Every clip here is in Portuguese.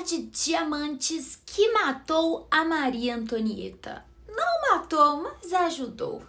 de diamantes que matou a Maria Antonieta. Não matou, mas ajudou.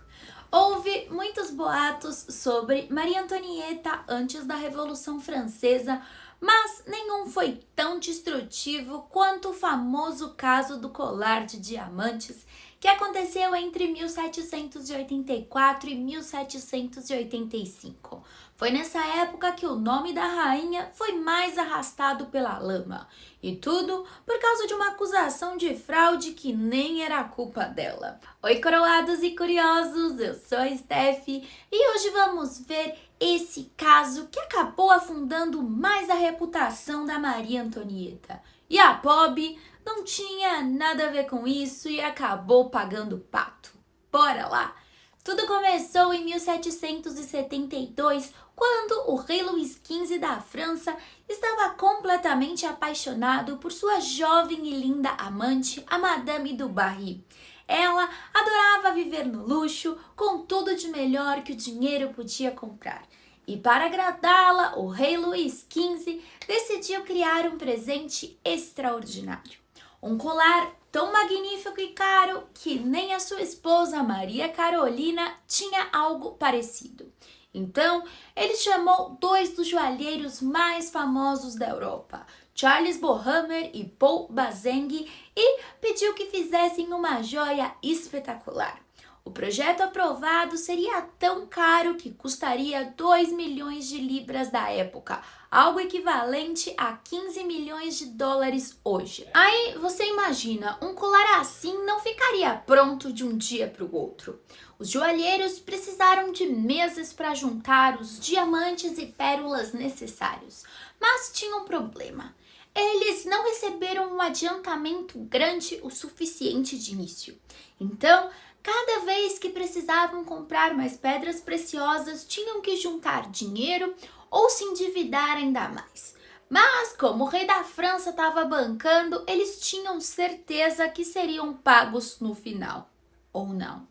Houve muitos boatos sobre Maria Antonieta antes da Revolução Francesa, mas nenhum foi tão destrutivo quanto o famoso caso do colar de diamantes, que aconteceu entre 1784 e 1785. Foi nessa época que o nome da rainha foi mais arrastado pela lama. E tudo por causa de uma acusação de fraude que nem era culpa dela. Oi, coroados e curiosos, eu sou a Steph e hoje vamos ver esse caso que acabou afundando mais a reputação da Maria Antonieta. E a pobre não tinha nada a ver com isso e acabou pagando o pato. Bora lá! Tudo começou em 1772, quando o rei Luís XV da França estava completamente apaixonado por sua jovem e linda amante, a Madame du Barry. Ela adorava viver no luxo, com tudo de melhor que o dinheiro podia comprar. E para agradá-la, o rei Luís XV decidiu criar um presente extraordinário. Um colar tão magnífico e caro que nem a sua esposa Maria Carolina tinha algo parecido. Então, ele chamou dois dos joalheiros mais famosos da Europa, Charles Bohmer e Paul Bazeng, e pediu que fizessem uma joia espetacular. O projeto aprovado seria tão caro que custaria 2 milhões de libras da época, algo equivalente a 15 milhões de dólares hoje. Aí você imagina, um colar assim não ficaria pronto de um dia para o outro. Os joalheiros precisaram de meses para juntar os diamantes e pérolas necessários, mas tinha um problema. Eles não receberam um adiantamento grande o suficiente de início. Então, cada vez que precisavam comprar mais pedras preciosas, tinham que juntar dinheiro ou se endividar ainda mais. Mas, como o rei da França estava bancando, eles tinham certeza que seriam pagos no final. Ou não.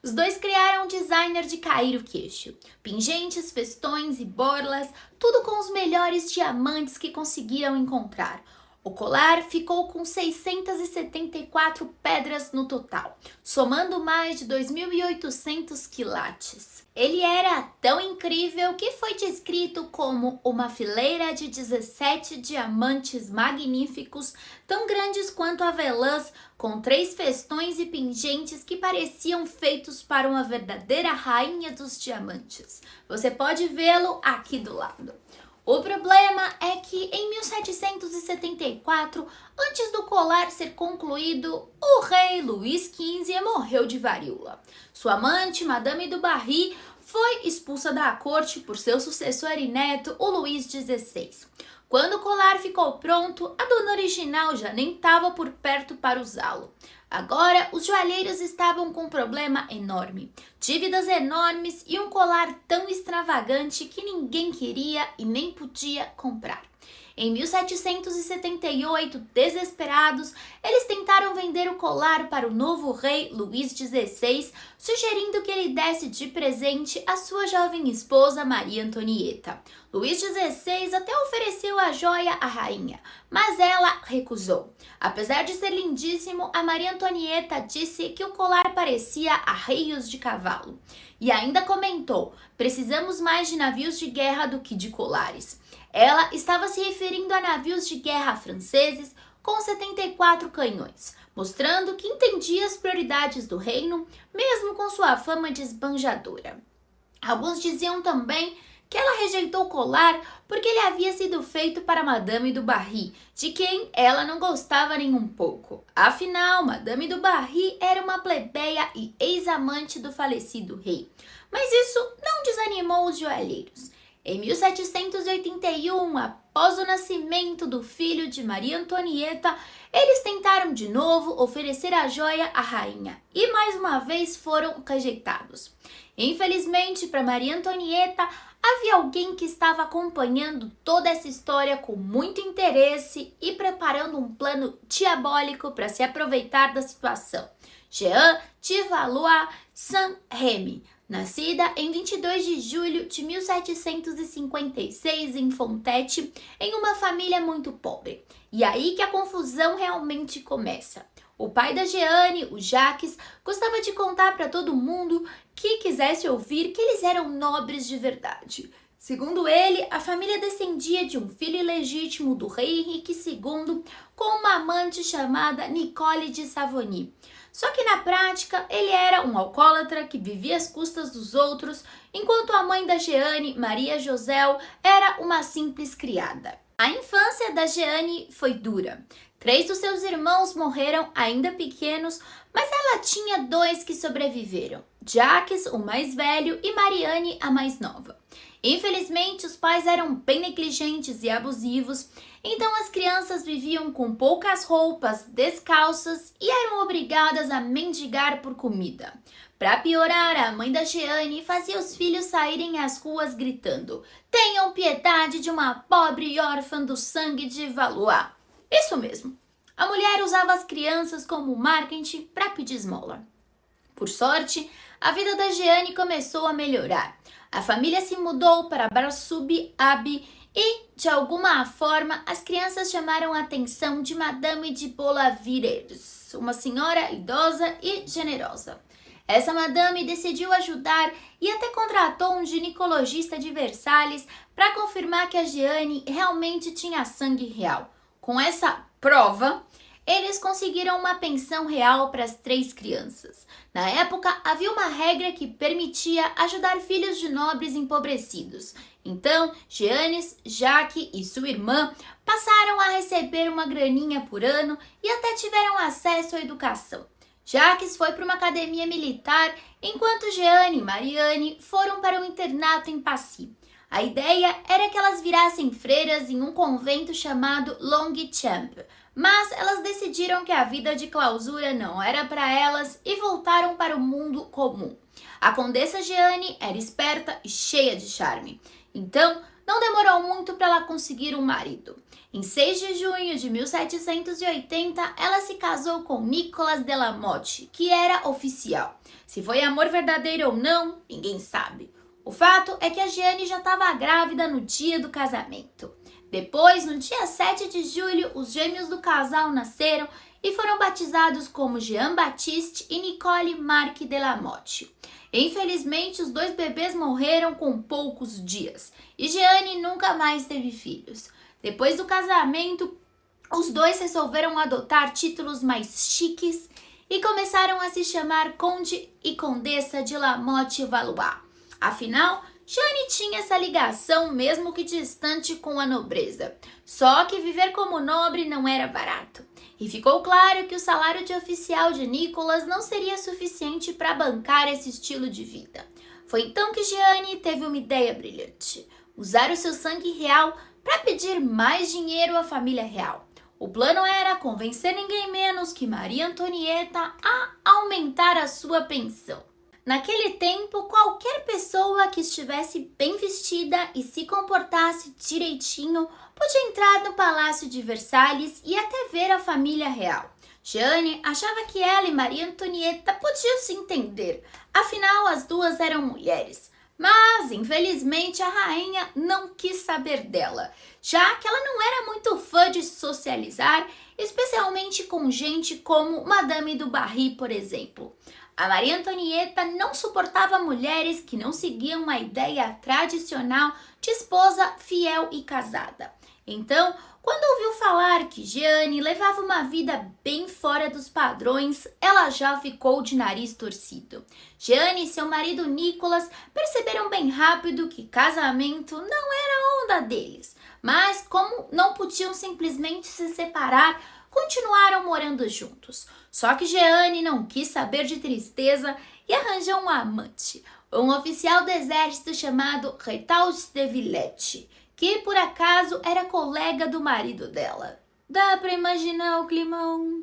Os dois criaram um designer de cair o queixo. Pingentes, festões e borlas, tudo com os melhores diamantes que conseguiram encontrar. O colar ficou com 674 pedras no total, somando mais de 2.800 quilates. Ele era tão incrível que foi descrito como uma fileira de 17 diamantes magníficos, tão grandes quanto avelãs, com 3 festões e pingentes que pareciam feitos para uma verdadeira rainha dos diamantes. Você pode vê-lo aqui do lado. O problema é que em 1774, antes do colar ser concluído, o rei Luís XV morreu de varíola. Sua amante, Madame du Barry, foi expulsa da corte por seu sucessor e neto, o Luís XVI. Quando o colar ficou pronto, a dona original já nem estava por perto para usá-lo. Agora, os joalheiros estavam com um problema enorme, dívidas enormes e um colar tão extravagante que ninguém queria e nem podia comprar. Em 1778, desesperados, eles tentaram vender o colar para o novo rei Luís XVI, sugerindo que ele desse de presente a sua jovem esposa Maria Antonieta. Luís XVI até ofereceu a joia à rainha, mas ela recusou. Apesar de ser lindíssimo, a Maria Antonieta disse que o colar parecia arreios de cavalo. E ainda comentou: precisamos mais de navios de guerra do que de colares. Ela estava se referindo a navios de guerra franceses com 74 canhões, mostrando que entendia as prioridades do reino, mesmo com sua fama de esbanjadora. Alguns diziam também que ela rejeitou o colar porque ele havia sido feito para Madame du Barry, de quem ela não gostava nem um pouco. Afinal, Madame du Barry era uma plebeia e ex-amante do falecido rei. Mas isso não desanimou os joalheiros. Em 1781, após o nascimento do filho de Maria Antonieta, eles tentaram de novo oferecer a joia à rainha e mais uma vez foram rejeitados. Infelizmente, para Maria Antonieta, havia alguém que estava acompanhando toda essa história com muito interesse e preparando um plano diabólico para se aproveitar da situação. Jean de Valois Saint-Remy, Nascida em 22 de julho de 1756 em Fontete, em uma família muito pobre. E aí que a confusão realmente começa. O pai da Jeanne, o Jacques, gostava de contar para todo mundo que quisesse ouvir que eles eram nobres de verdade. Segundo ele, a família descendia de um filho ilegítimo do rei Henrique II com uma amante chamada Nicole de Savony. Só que na prática, ele era um alcoólatra que vivia às custas dos outros, enquanto a mãe da Jeanne, Maria Josel, era uma simples criada. A infância da Jeanne foi dura. 3 dos seus irmãos morreram ainda pequenos, mas ela tinha 2 que sobreviveram: Jacques, o mais velho, e Marianne, a mais nova. Infelizmente, os pais eram bem negligentes e abusivos, então as crianças viviam com poucas roupas, descalças e eram obrigadas a mendigar por comida. Para piorar, a mãe da Jeanne fazia os filhos saírem às ruas gritando: "Tenham piedade de uma pobre órfã do sangue de Valois." Isso mesmo, a mulher usava as crianças como marketing para pedir esmola. Por sorte, a vida da Jeanne começou a melhorar. A família se mudou para Brassub Abbey e, de alguma forma, as crianças chamaram a atenção de Madame de Bolavires, uma senhora idosa e generosa. Essa madame decidiu ajudar e até contratou um ginecologista de Versalhes para confirmar que a Jeanne realmente tinha sangue real. Com essa prova, eles conseguiram uma pensão real para as 3 crianças. Na época, havia uma regra que permitia ajudar filhos de nobres empobrecidos. Então, Jeanne, Jacques e sua irmã passaram a receber uma graninha por ano e até tiveram acesso à educação. Jacques foi para uma academia militar, enquanto Jeanne e Marianne foram para um internato em Passy. A ideia era que elas virassem freiras em um convento chamado Longchamp, mas elas decidiram que a vida de clausura não era para elas e voltaram para o mundo comum. A condessa Jeanne era esperta e cheia de charme, então não demorou muito para ela conseguir um marido. Em 6 de junho de 1780, ela se casou com Nicolas de la Motte, que era oficial. Se foi amor verdadeiro ou não, ninguém sabe. O fato é que a Jeanne já estava grávida no dia do casamento. Depois, no dia 7 de julho, os gêmeos do casal nasceram e foram batizados como Jean-Baptiste e Nicole Marc de la Motte. Infelizmente, os 2 bebês morreram com poucos dias e Jeanne nunca mais teve filhos. Depois do casamento, os 2 resolveram adotar títulos mais chiques e começaram a se chamar Conde e Condessa de la Motte Valois. Afinal, Jeanne tinha essa ligação, mesmo que distante, com a nobreza. Só que viver como nobre não era barato. E ficou claro que o salário de oficial de Nicolas não seria suficiente para bancar esse estilo de vida. Foi então que Jeanne teve uma ideia brilhante: usar o seu sangue real para pedir mais dinheiro à família real. O plano era convencer ninguém menos que Maria Antonieta a aumentar a sua pensão. Naquele tempo, qualquer pessoa que estivesse bem vestida e se comportasse direitinho podia entrar no Palácio de Versalhes e até ver a família real. Jeanne achava que ela e Maria Antonieta podiam se entender, afinal as 2 eram mulheres. Mas, infelizmente, a rainha não quis saber dela, já que ela não era muito fã de socializar, especialmente com gente como Madame du Barry, por exemplo. A Maria Antonieta não suportava mulheres que não seguiam a ideia tradicional de esposa fiel e casada. Então, quando ouviu falar que Jeanne levava uma vida bem fora dos padrões, ela já ficou de nariz torcido. Jeanne e seu marido Nicolas perceberam bem rápido que casamento não era a onda deles, mas como não podiam simplesmente se separar, continuaram morando juntos. Só que Jeanne não quis saber de tristeza e arranjou um amante, um oficial do exército chamado Rétaud de Villette, que por acaso era colega do marido dela. Dá para imaginar o climão?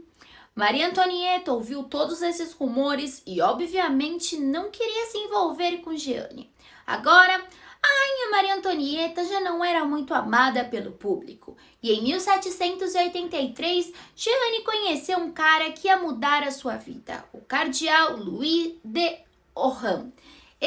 Maria Antonieta ouviu todos esses rumores e obviamente não queria se envolver com Jeanne. Agora, a rainha Maria Antonieta já não era muito amada pelo público e em 1783 Jeanne conheceu um cara que ia mudar a sua vida, o cardeal Louis de Orléans.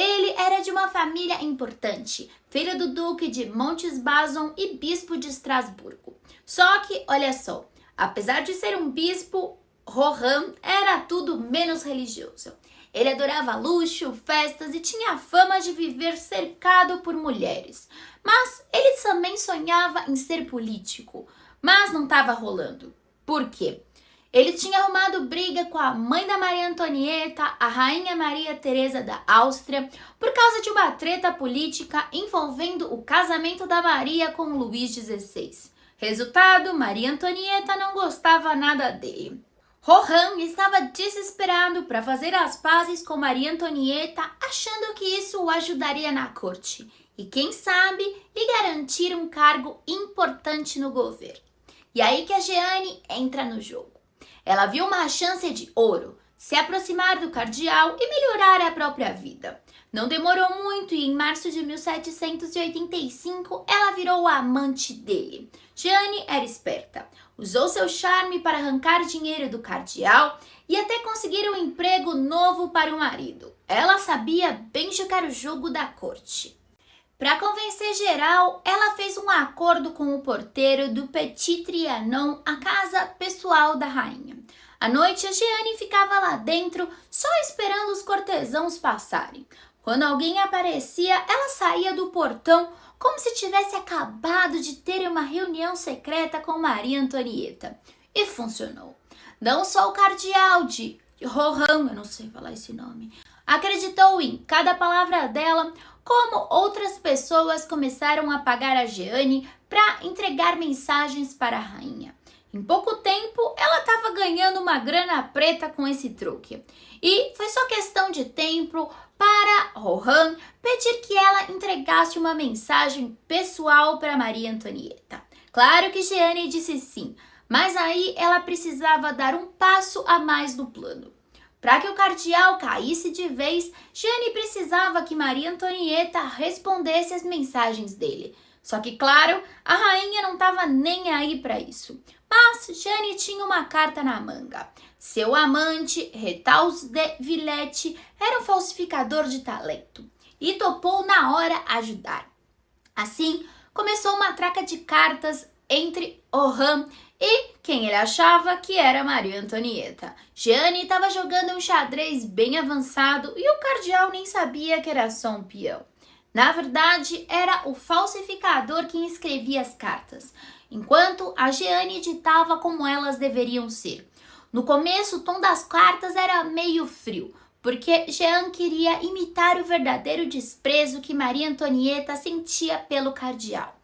Ele era de uma família importante, filho do duque de Montesbason e bispo de Estrasburgo. Só que, olha só, apesar de ser um bispo, Rohan era tudo menos religioso. Ele adorava luxo, festas e tinha a fama de viver cercado por mulheres. Mas ele também sonhava em ser político, mas não estava rolando. Por quê? Ele tinha arrumado briga com a mãe da Maria Antonieta, a rainha Maria Teresa da Áustria, por causa de uma treta política envolvendo o casamento da Maria com Luís XVI. Resultado, Maria Antonieta não gostava nada dele. Rohan estava desesperado para fazer as pazes com Maria Antonieta, achando que isso o ajudaria na corte e, quem sabe, lhe garantir um cargo importante no governo. E aí que a Jeanne entra no jogo. Ela viu uma chance de ouro, se aproximar do cardeal e melhorar a própria vida. Não demorou muito e em março de 1785 ela virou a amante dele. Jeanne era esperta, usou seu charme para arrancar dinheiro do cardeal e até conseguir um emprego novo para o marido. Ela sabia bem jogar o jogo da corte. Para convencer geral, ela fez um acordo com o porteiro do Petit Trianon, a casa pessoal da rainha. À noite, a Jeanne ficava lá dentro, só esperando os cortesãos passarem. Quando alguém aparecia, ela saía do portão como se tivesse acabado de ter uma reunião secreta com Maria Antonieta. E funcionou. Não só o cardeal de Rohan, eu não sei falar esse nome, acreditou em cada palavra dela, como outras pessoas começaram a pagar a Jeanne para entregar mensagens para a rainha. Em pouco tempo, ela estava ganhando uma grana preta com esse truque. E foi só questão de tempo para Rohan pedir que ela entregasse uma mensagem pessoal para Maria Antonieta. Claro que Jeanne disse sim, mas aí ela precisava dar um passo a mais no plano. Para que o cardeal caísse de vez, Jeanne precisava que Maria Antonieta respondesse as mensagens dele. Só que, claro, a rainha não estava nem aí para isso. Mas Jeanne tinha uma carta na manga. Seu amante, Retaus de Villette, era um falsificador de talento e topou na hora ajudar. Assim, começou uma troca de cartas entre Rohan e quem ele achava que era Maria Antonieta. Jeanne estava jogando um xadrez bem avançado e o cardeal nem sabia que era só um peão. Na verdade, era o falsificador quem escrevia as cartas, enquanto a Jeanne ditava como elas deveriam ser. No começo, o tom das cartas era meio frio, porque Jeanne queria imitar o verdadeiro desprezo que Maria Antonieta sentia pelo cardeal.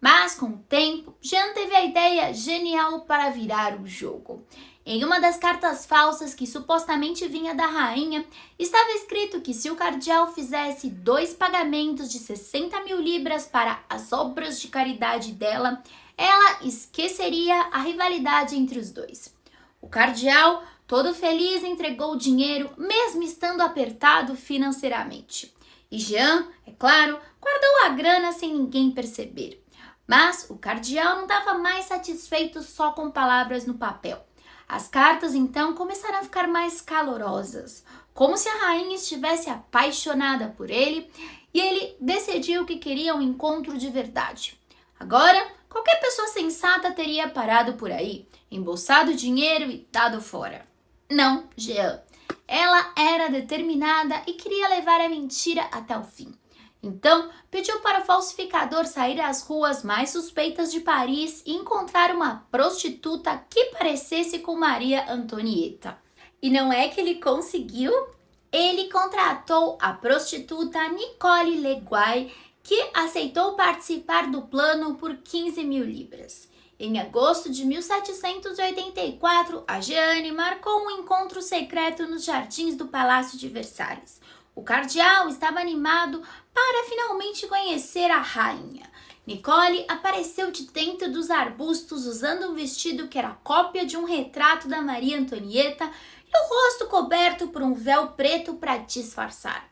Mas, com o tempo, Jeanne teve a ideia genial para virar o jogo. Em uma das cartas falsas que supostamente vinha da rainha, estava escrito que se o cardeal fizesse 2 pagamentos de 60 mil libras para as obras de caridade dela, ela esqueceria a rivalidade entre os dois. O cardeal, todo feliz, entregou o dinheiro, mesmo estando apertado financeiramente. E Jeanne, é claro, guardou a grana sem ninguém perceber. Mas o cardeal não estava mais satisfeito só com palavras no papel. As cartas então começaram a ficar mais calorosas, como se a rainha estivesse apaixonada por ele e ele decidiu que queria um encontro de verdade. Agora, qualquer pessoa sensata teria parado por aí, embolsado o dinheiro e dado fora. Não, Jeanne. Ela era determinada e queria levar a mentira até o fim. Então, pediu para o falsificador sair às ruas mais suspeitas de Paris e encontrar uma prostituta que parecesse com Maria Antonieta. E não é que ele conseguiu? Ele contratou a prostituta Nicole Leguay, que aceitou participar do plano por 15 mil libras. Em agosto de 1784, a Jeanne marcou um encontro secreto nos jardins do Palácio de Versalhes. O cardeal estava animado para finalmente conhecer a rainha. Nicole apareceu de dentro dos arbustos usando um vestido que era cópia de um retrato da Maria Antonieta e o rosto coberto por um véu preto para disfarçar.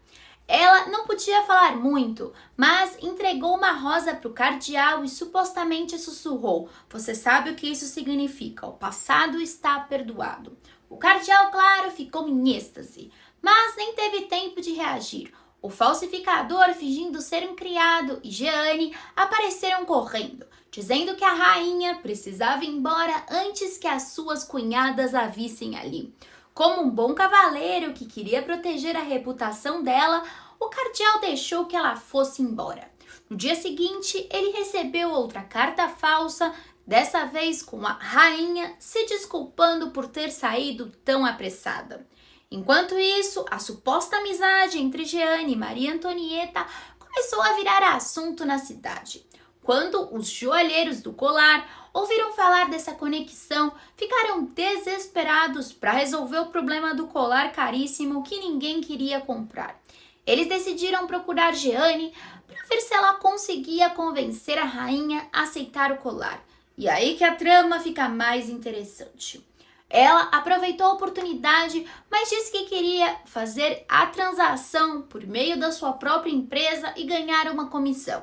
Ela não podia falar muito, mas entregou uma rosa para o cardeal e supostamente sussurrou: "Você sabe o que isso significa, o passado está perdoado." O cardeal, claro, ficou em êxtase, mas nem teve tempo de reagir. O falsificador, fingindo ser um criado, e Jeanne apareceram correndo, dizendo que a rainha precisava ir embora antes que as suas cunhadas a vissem ali. Como um bom cavaleiro que queria proteger a reputação dela, o cardeal deixou que ela fosse embora. No dia seguinte, ele recebeu outra carta falsa, dessa vez com a rainha se desculpando por ter saído tão apressada. Enquanto isso, a suposta amizade entre Jeanne e Maria Antonieta começou a virar assunto na cidade. Quando os joalheiros do colar ouviram falar dessa conexão, ficaram desesperados para resolver o problema do colar caríssimo que ninguém queria comprar. Eles decidiram procurar Jeanne para ver se ela conseguia convencer a rainha a aceitar o colar. E aí que a trama fica mais interessante. Ela aproveitou a oportunidade, mas disse que queria fazer a transação por meio da sua própria empresa e ganhar uma comissão.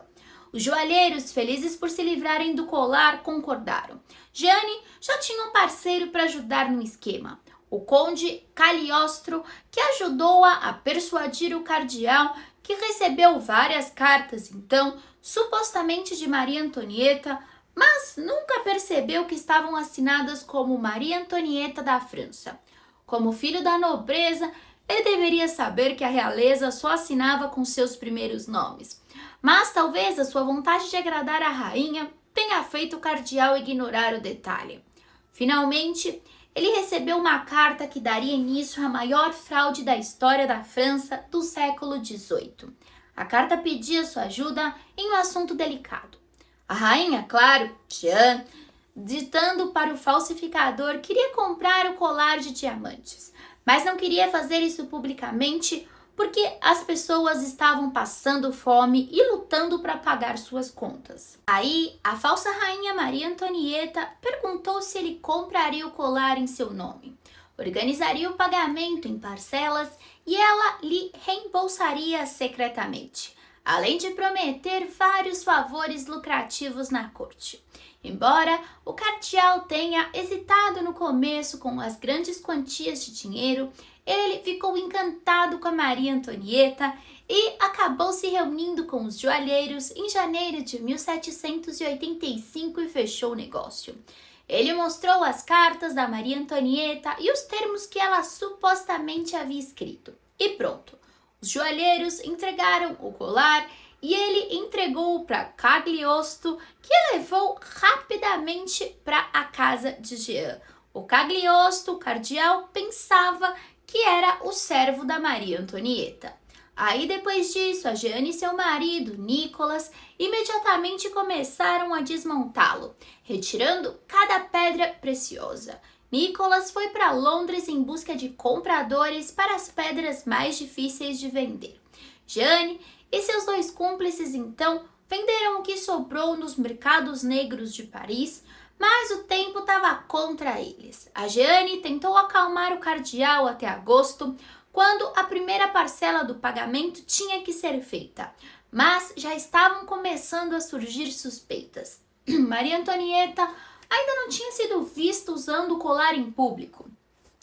Os joalheiros, felizes por se livrarem do colar, concordaram. Jeanne já tinha um parceiro para ajudar no esquema, o conde Cagliostro, que ajudou-a a persuadir o cardeal, que recebeu várias cartas, então, supostamente de Maria Antonieta, mas nunca percebeu que estavam assinadas como Maria Antonieta da França. Como filho da nobreza, ele deveria saber que a realeza só assinava com seus primeiros nomes. Mas talvez a sua vontade de agradar a rainha tenha feito o cardeal ignorar o detalhe. Finalmente, ele recebeu uma carta que daria início à maior fraude da história da França do século XVIII. A carta pedia sua ajuda em um assunto delicado. A rainha, claro, Jeanne, ditando para o falsificador, queria comprar o colar de diamantes, mas não queria fazer isso publicamente porque as pessoas estavam passando fome e lutando para pagar suas contas. Aí, a falsa rainha Maria Antonieta perguntou se ele compraria o colar em seu nome, organizaria o pagamento em parcelas e ela lhe reembolsaria secretamente, além de prometer vários favores lucrativos na corte. Embora o cardeal tenha hesitado no começo com as grandes quantias de dinheiro, ele ficou encantado com a Maria Antonieta e acabou se reunindo com os joalheiros em janeiro de 1785 e fechou o negócio. Ele mostrou as cartas da Maria Antonieta e os termos que ela supostamente havia escrito. E pronto, os joalheiros entregaram o colar e ele entregou para Cagliostro, que levou rapidamente para a casa de Jeanne. O Cagliostro, o cardeal, pensava que era o servo da Maria Antonieta. Aí depois disso, a Jeanne e seu marido, Nicolas, imediatamente começaram a desmontá-lo, retirando cada pedra preciosa. Nicolas foi para Londres em busca de compradores para as pedras mais difíceis de vender. Jeanne e seus dois cúmplices então venderam o que sobrou nos mercados negros de Paris, mas o tempo estava contra eles. A Jeanne tentou acalmar o cardeal até agosto, quando a primeira parcela do pagamento tinha que ser feita, mas já estavam começando a surgir suspeitas. Maria Antonieta ainda não tinha sido vista usando o colar em público.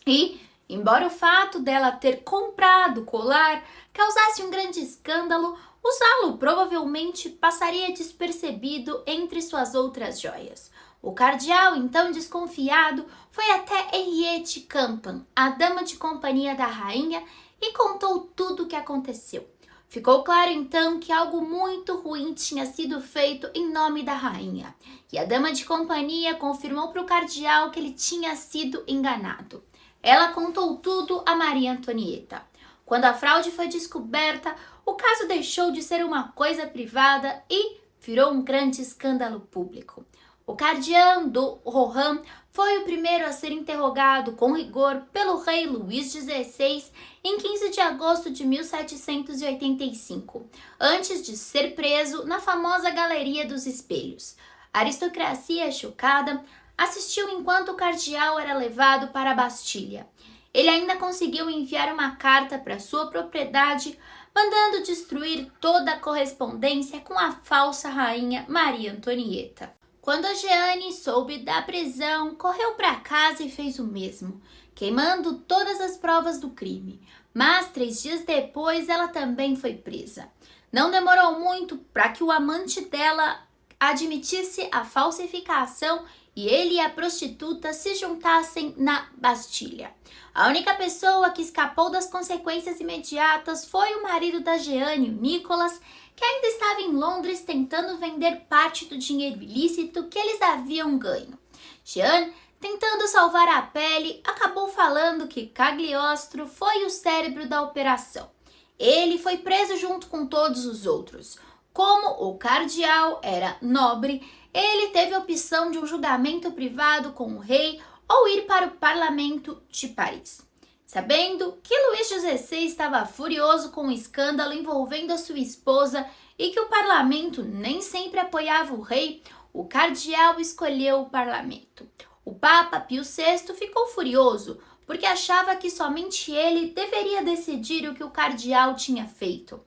E, embora o fato dela ter comprado o colar causasse um grande escândalo, usá-lo provavelmente passaria despercebido entre suas outras joias. O cardeal, então desconfiado, foi até Henriette Campan, a dama de companhia da rainha, e contou tudo o que aconteceu. Ficou claro então que algo muito ruim tinha sido feito em nome da rainha, e a dama de companhia confirmou para o cardeal que ele tinha sido enganado. Ela contou tudo a Maria Antonieta. Quando a fraude foi descoberta, o caso deixou de ser uma coisa privada e virou um grande escândalo público. O cardeal do Rohan foi o primeiro a ser interrogado com rigor pelo rei Luís XVI em 15 de agosto de 1785, antes de ser preso na famosa Galeria dos Espelhos. A aristocracia, chocada, assistiu enquanto o cardeal era levado para a Bastilha. Ele ainda conseguiu enviar uma carta para sua propriedade, mandando destruir toda a correspondência com a falsa rainha Maria Antonieta. Quando a Jeanne soube da prisão, correu para casa e fez o mesmo, queimando todas as provas do crime. Mas 3 dias depois ela também foi presa. Não demorou muito para que o amante dela admitisse a falsificação e ele e a prostituta se juntassem na Bastilha. A única pessoa que escapou das consequências imediatas foi o marido da Jeanne, o Nicholas, que ainda estava em Londres tentando vender parte do dinheiro ilícito que eles haviam ganho. Jeanne, tentando salvar a pele, acabou falando que Cagliostro foi o cérebro da operação. Ele foi preso junto com todos os outros. Como o cardeal era nobre, ele teve a opção de um julgamento privado com o rei ou ir para o parlamento de Paris. Sabendo que Luís XVI estava furioso com o escândalo envolvendo a sua esposa e que o parlamento nem sempre apoiava o rei, o cardeal escolheu o parlamento. O Papa Pio VI ficou furioso porque achava que somente ele deveria decidir o que o cardeal tinha feito.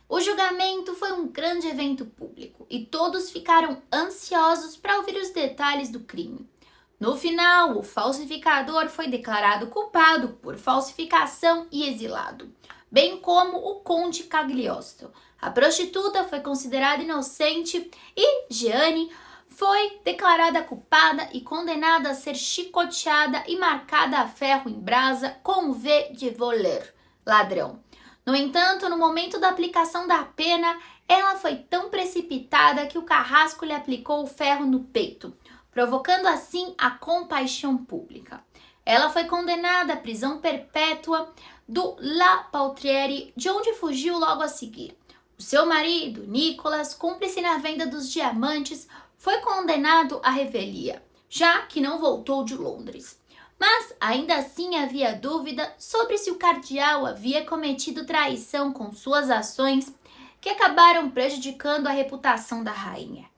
O julgamento foi um grande evento público e todos ficaram ansiosos para ouvir os detalhes do crime. No final, o falsificador foi declarado culpado por falsificação e exilado, bem como o conde Cagliostro. A prostituta foi considerada inocente e Jeanne foi declarada culpada e condenada a ser chicoteada e marcada a ferro em brasa com V de voleur, ladrão. No entanto, no momento da aplicação da pena, ela foi tão precipitada que o carrasco lhe aplicou o ferro no peito, provocando assim a compaixão pública. Ela foi condenada à prisão perpétua do La Paltriere, de onde fugiu logo a seguir. O seu marido, Nicholas, cúmplice na venda dos diamantes, foi condenado à revelia, já que não voltou de Londres. Mas ainda assim havia dúvida sobre se o cardeal havia cometido traição com suas ações, que acabaram prejudicando a reputação da rainha.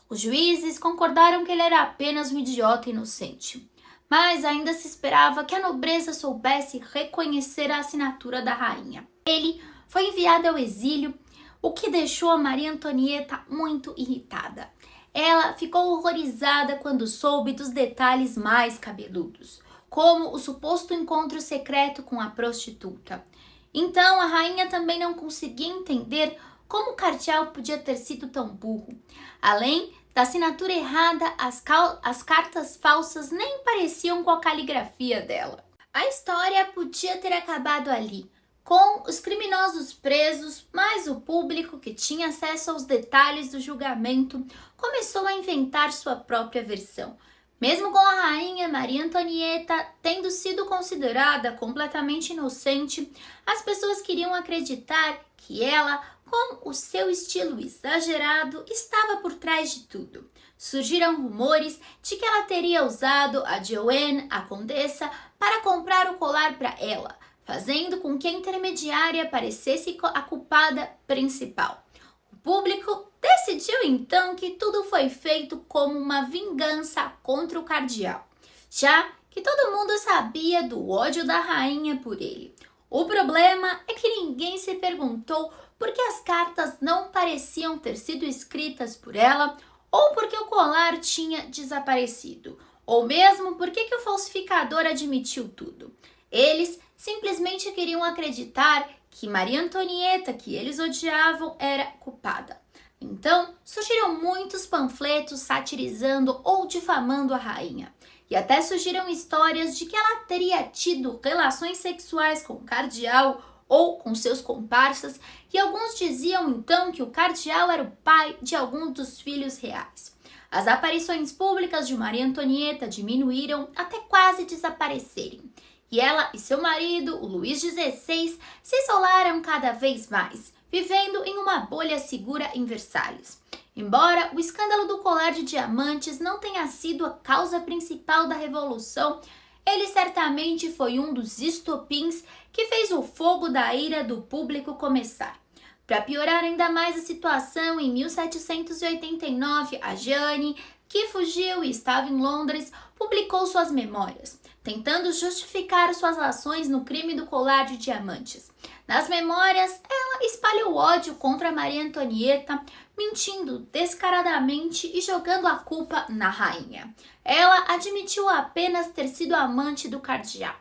Os juízes concordaram que ele era apenas um idiota inocente, mas ainda se esperava que a nobreza soubesse reconhecer a assinatura da rainha. Ele foi enviado ao exílio, o que deixou a Maria Antonieta muito irritada. Ela ficou horrorizada quando soube dos detalhes mais cabeludos, como o suposto encontro secreto com a prostituta. Então a rainha também não conseguia entender como o cardeal podia ter sido tão burro. Além da assinatura errada, as cartas falsas nem pareciam com a caligrafia dela. A história podia ter acabado ali, com os criminosos presos, mas o público, que tinha acesso aos detalhes do julgamento, começou a inventar sua própria versão. Mesmo com a rainha Maria Antonieta tendo sido considerada completamente inocente, as pessoas queriam acreditar que ela, com o seu estilo exagerado, estava por trás de tudo. Surgiram rumores de que ela teria usado a Joanne, a condessa, para comprar o colar para ela, fazendo com que a intermediária parecesse a culpada principal. O público decidiu então que tudo foi feito como uma vingança contra o cardeal, já que todo mundo sabia do ódio da rainha por ele. O problema é que ninguém se perguntou por que as cartas não pareciam ter sido escritas por ela, ou porque o colar tinha desaparecido, ou mesmo por que o falsificador admitiu tudo. Eles simplesmente queriam acreditar que Maria Antonieta, que eles odiavam, era culpada. Então, surgiram muitos panfletos satirizando ou difamando a rainha. E até surgiram histórias de que ela teria tido relações sexuais com o cardeal ou com seus comparsas, e alguns diziam então que o cardeal era o pai de alguns dos filhos reais. As aparições públicas de Maria Antonieta diminuíram até quase desaparecerem. E ela e seu marido, o Luís XVI, se isolaram cada vez mais, vivendo em uma bolha segura em Versalhes. Embora o escândalo do colar de diamantes não tenha sido a causa principal da Revolução, ele certamente foi um dos estopins que fez o fogo da ira do público começar. Para piorar ainda mais a situação, em 1789, a Jeanne, que fugiu e estava em Londres, publicou suas memórias, tentando justificar suas ações no crime do colar de diamantes. Nas memórias, ela espalhou ódio contra Maria Antonieta, mentindo descaradamente e jogando a culpa na rainha. Ela admitiu apenas ter sido amante do cardeal.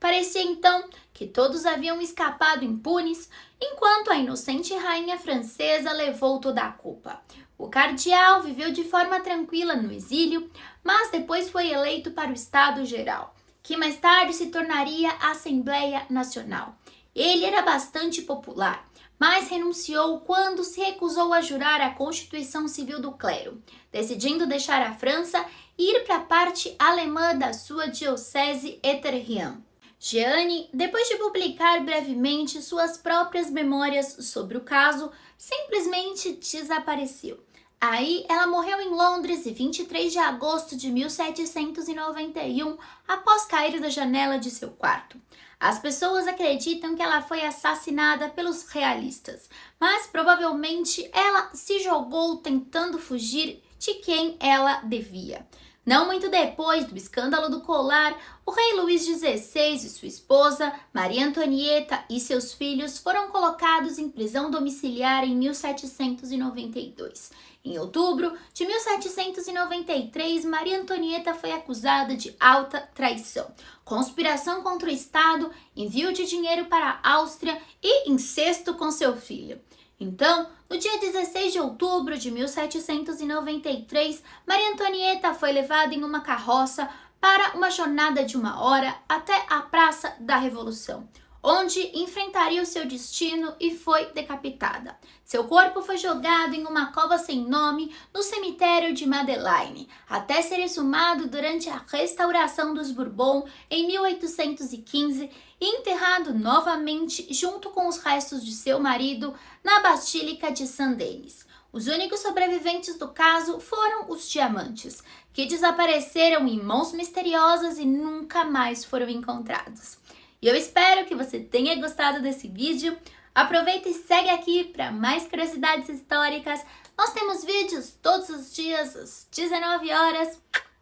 Parecia então que todos haviam escapado impunes, enquanto a inocente rainha francesa levou toda a culpa. O cardeal viveu de forma tranquila no exílio, mas depois foi eleito para o Estado-Geral, que mais tarde se tornaria a Assembleia Nacional. Ele era bastante popular, mas renunciou quando se recusou a jurar a Constituição Civil do Clero, decidindo deixar a França e ir para a parte alemã da sua diocese Étretat. Jeanne, depois de publicar brevemente suas próprias memórias sobre o caso, simplesmente desapareceu. Aí, ela morreu em Londres em 23 de agosto de 1791, após cair da janela de seu quarto. As pessoas acreditam que ela foi assassinada pelos realistas, mas provavelmente ela se jogou tentando fugir de quem ela devia. Não muito depois do escândalo do colar, o rei Luís XVI e sua esposa, Maria Antonieta, e seus filhos foram colocados em prisão domiciliar em 1792. Em outubro de 1793, Maria Antonieta foi acusada de alta traição, conspiração contra o Estado, envio de dinheiro para a Áustria e incesto com seu filho. Então, no dia 16 de outubro de 1793, Maria Antonieta foi levada em uma carroça para uma jornada de 1 hora até a Praça da Revolução, onde enfrentaria o seu destino e foi decapitada. Seu corpo foi jogado em uma cova sem nome no cemitério de Madeleine, até ser exumado durante a restauração dos Bourbon em 1815 e enterrado novamente junto com os restos de seu marido na Basílica de Saint-Denis. Os únicos sobreviventes do caso foram os diamantes, que desapareceram em mãos misteriosas e nunca mais foram encontrados. E eu espero que você tenha gostado desse vídeo. Aproveita e segue aqui para mais curiosidades históricas. Nós temos vídeos todos os dias às 19 horas.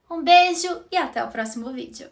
Um beijo e até o próximo vídeo.